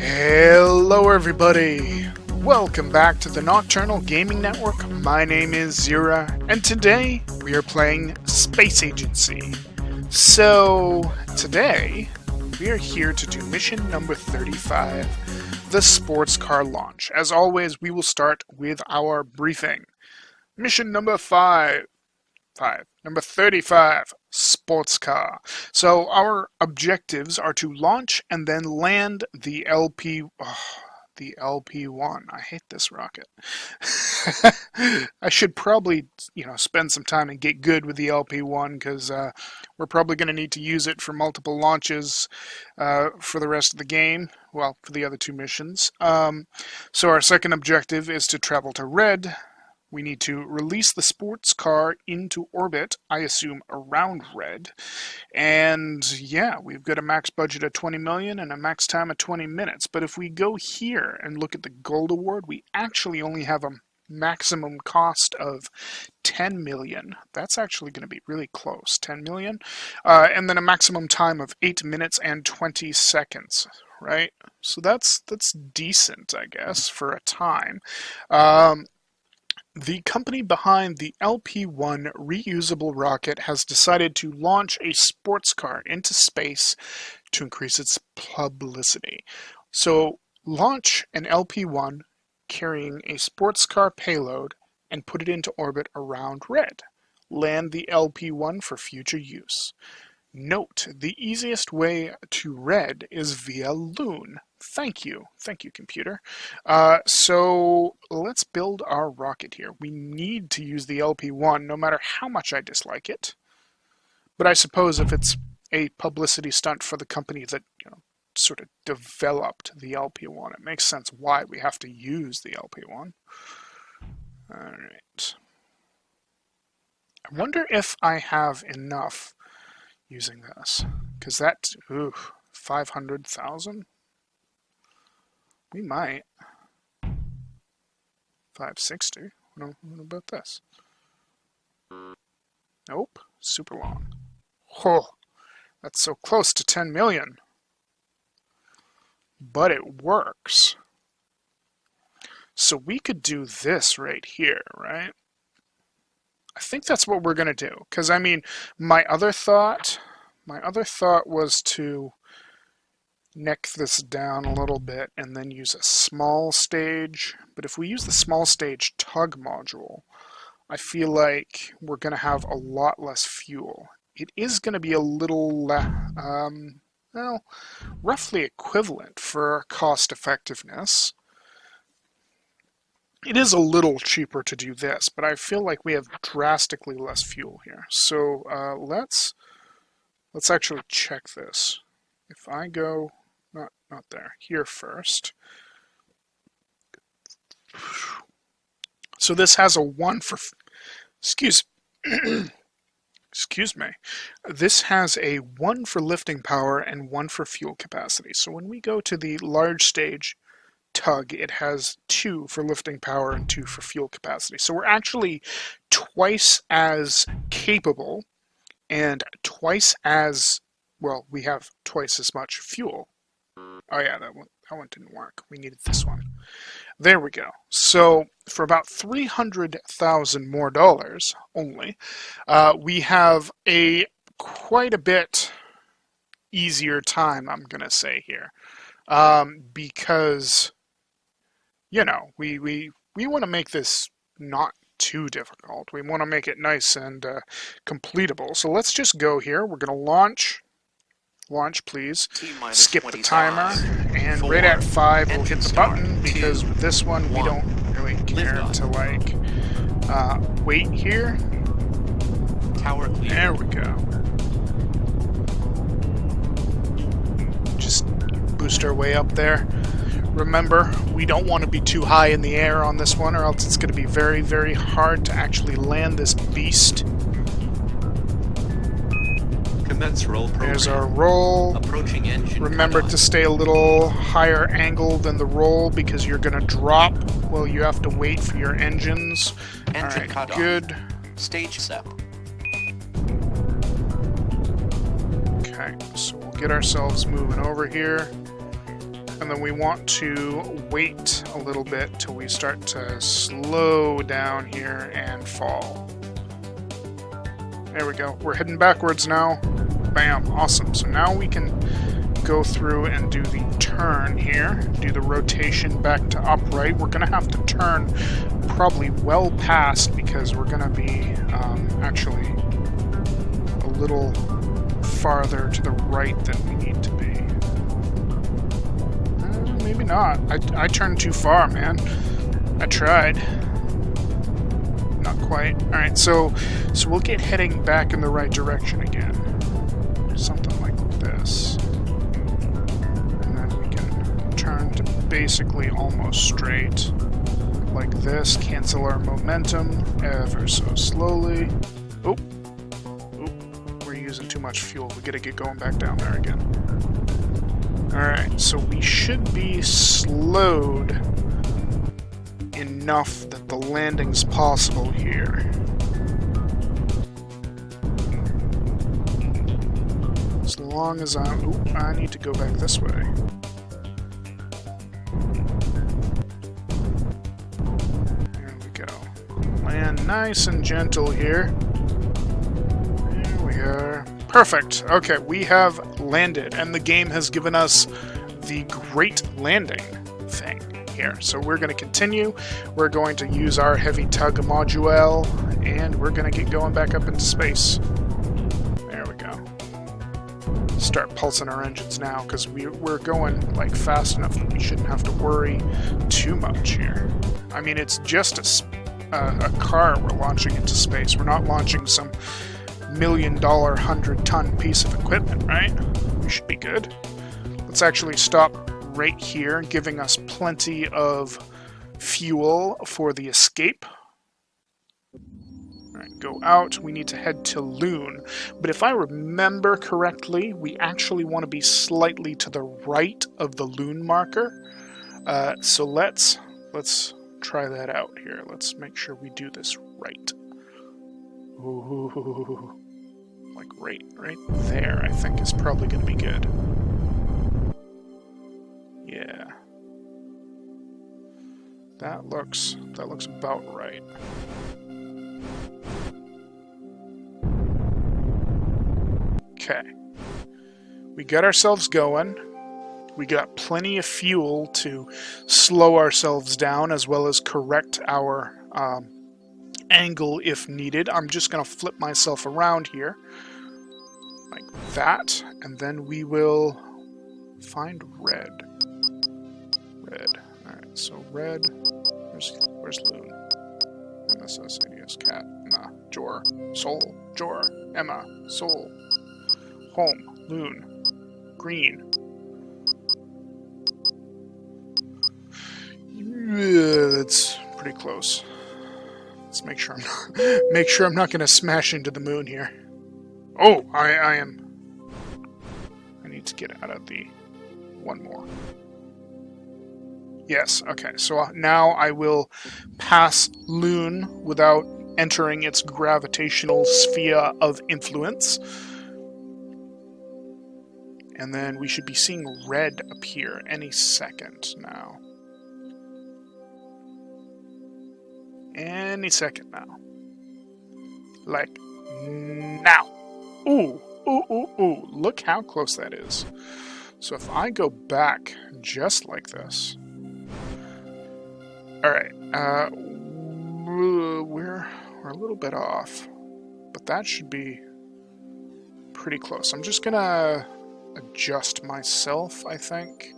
Hello everybody! Welcome back to the Nocturnal Gaming Network. My name is Xeriua, and today we are playing Space Agency. So, today we are here to do mission number 35, the sports car launch. As always, we will start with our briefing. Mission number 35, sports car. So our objectives are to launch and then land the the LP1. I hate this rocket. I should probably, spend some time and get good with the LP1 because we're probably going to need to use it for multiple launches for the rest of the game. Well, for the other two missions. So our second objective is to travel to Red. We need to release the sports car into orbit, I assume around Red. And yeah, we've got a max budget of 20 million and a max time of 20 minutes. But if we go here and look at the gold award, we actually only have a maximum cost of 10 million. That's actually going to be really close, 10 million. And then a maximum time of 8 minutes and 20 seconds, right? So that's decent, I guess, for a time. The company behind the LP1 reusable rocket has decided to launch a sports car into space to increase its publicity. So, launch an LP1 carrying a sports car payload and put it into orbit around Red. Land the LP1 for future use. Note, the easiest way to Red is via Loon. Thank you, computer. So let's build our rocket here. We need to use the LP1 no matter how much I dislike it. But I suppose if it's a publicity stunt for the company that sort of developed the LP1, it makes sense why we have to use the LP1. Alright. I wonder if I have enough using this. Because that's 500,000? We might. 560. What about this? Nope. Super long. Oh, that's so close to 10 million. But it works. So we could do this right here, right? I think that's what we're going to do. Because, I mean, my other thought was to neck this down a little bit and then use a small stage. But if we use the small stage Tug Module, I feel like we're going to have a lot less fuel. It is going to be a little, roughly equivalent for cost effectiveness. It is a little cheaper to do this, but I feel like we have drastically less fuel here. So let's actually check this. If I go not there, here first. So this has a 1 for, excuse me. This has a 1 for lifting power and 1 for fuel capacity. So when we go to the large stage Tug, it has 2 for lifting power and 2 for fuel capacity. So we're actually twice as capable and twice as, well, we have twice as much fuel. Oh yeah, that one didn't work. We needed this one. There we go. So for about $300,000 more only, we have a quite a bit easier time, I'm gonna say here, because we want to make this not too difficult. We want to make it nice and completable. So let's just go here. We're gonna launch. Launch, please. Skip the timer, and right at 5 we'll hit the button, because with this one we don't really care to wait here. Tower clear. There we go. Just boost our way up there. Remember, we don't want to be too high in the air on this one, or else it's going to be very, very hard to actually land this beast. Commence roll program. There's our roll. Approaching engine. Remember to stay a little higher angle than the roll, because you're going to drop while you have to wait for your engines. Engine Alright, good. Stage set. Okay, so we'll get ourselves moving over here. and then we want to wait a little bit till we start to slow down here and fall. There we go. We're heading backwards now. Bam, awesome. So now we can go through and do the turn here, do the rotation back to upright. We're going to have to turn probably well past because we're going to be actually a little farther to the right than we need to be. Maybe not. I turned too far, man. I tried. Not quite. Alright, so we'll get heading back in the right direction again. Something like this. And then we can turn to basically almost straight. Like this. Cancel our momentum ever so slowly. Oh. We're using too much fuel. We gotta get going back down there again. Alright, so we should be slowed enough that the landing's possible here. As long as I'm... Ooh, I need to go back this way. There we go. Land nice and gentle here. There we are. Perfect. Okay, we have landed, and the game has given us the great landing thing here. So we're going to continue. We're going to use our heavy Tug Module, and we're going to get going back up into space. There we go. Start pulsing our engines now, because we're going like fast enough that we shouldn't have to worry too much here. I mean, it's just a car we're launching into space. We're not launching some $1 million 100-ton piece of equipment, right? We should be good. Let's actually stop right here, giving us plenty of fuel for the escape. Alright, go out. We need to head to Loon. But if I remember correctly, we actually want to be slightly to the right of the Loon marker. So let's try that out here. Let's make sure we do this right. Ooh. Like right there, I think is probably going to be good. Yeah. That looks about right. Okay. We got ourselves going. We got plenty of fuel to slow ourselves down as well as correct our angle if needed. I'm just going to flip myself around here like that, and then we will find red. Alright, so red. Where's Loon? MSS, ADS, Cat, Emma, Jor, Sol, Jor, Emma, Sol, Home, Loon, Green. Yeah, that's pretty close. Let's make sure I'm not going to smash into the moon here. Oh, I am. I need to get out of the one more. Yes, okay. So now I will pass Loon without entering its gravitational sphere of influence. And then we should be seeing red appear any second now. Any second now. Like, now. Ooh. Look how close that is. So if I go back just like this. Alright, we're a little bit off. But that should be pretty close. I'm just gonna adjust myself, I think.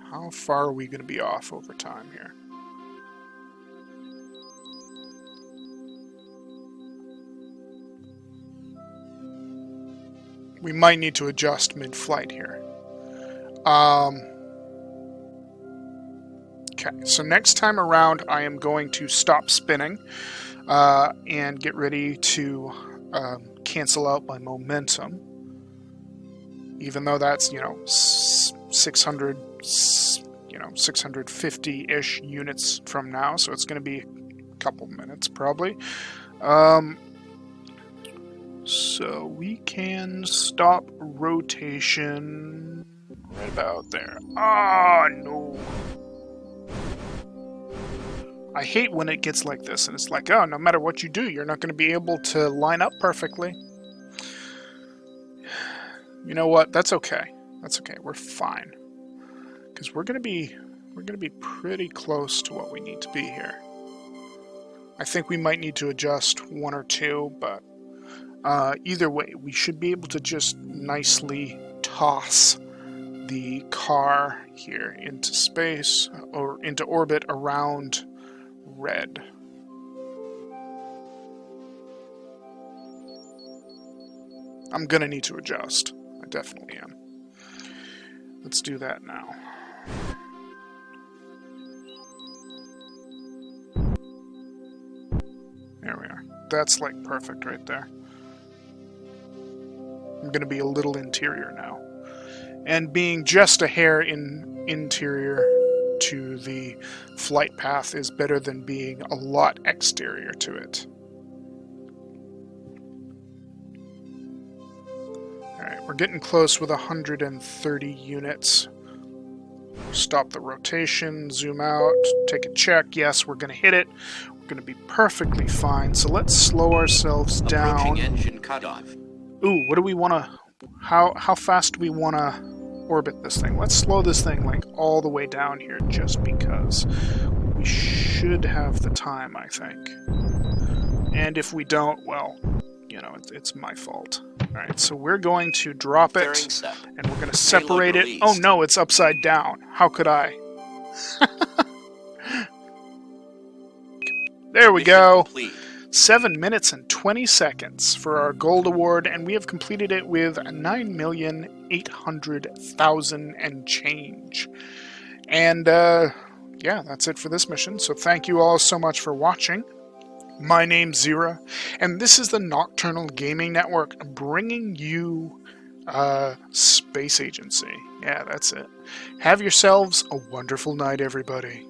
How far are we going to be off over time here? We might need to adjust mid-flight here. Okay, so next time around I am going to stop spinning and get ready to cancel out my momentum. Even though that's, 650-ish units from now, so it's going to be a couple minutes probably. So we can stop rotation right about there. Ah, no. I hate when it gets like this, and it's like, oh, no matter what you do, you're not going to be able to line up perfectly. You know what? That's okay. That's okay. We're fine. Because we're going to be pretty close to what we need to be here. I think we might need to adjust one or two, but either way, we should be able to just nicely toss the car here into space, or into orbit around red. I'm gonna need to adjust. I definitely am. Let's do that now. There we are. That's like perfect right there. I'm gonna be a little interior now. And being just a hair interior to the flight path is better than being a lot exterior to it. Alright, we're getting close with 130 units. Stop the rotation, zoom out, take a check. Yes, we're going to hit it. We're going to be perfectly fine. So let's slow ourselves down. Approaching engine cutoff. Ooh, what do we want to... How fast do we want to orbit this thing? Let's slow this thing like all the way down here just because. We should have the time, I think. And if we don't, well, you know, it's my fault. Alright, so we're going to drop it, and we're going to separate it. Oh no, it's upside down. How could I? There we go. 7 minutes and 20 seconds for our gold award, and we have completed it with 9,800,000 and change. And yeah, that's it for this mission. So thank you all so much for watching. My name's Xeriua, and this is the Nocturnal Gaming Network, bringing you Space Agency. Yeah, that's it. Have yourselves a wonderful night, everybody.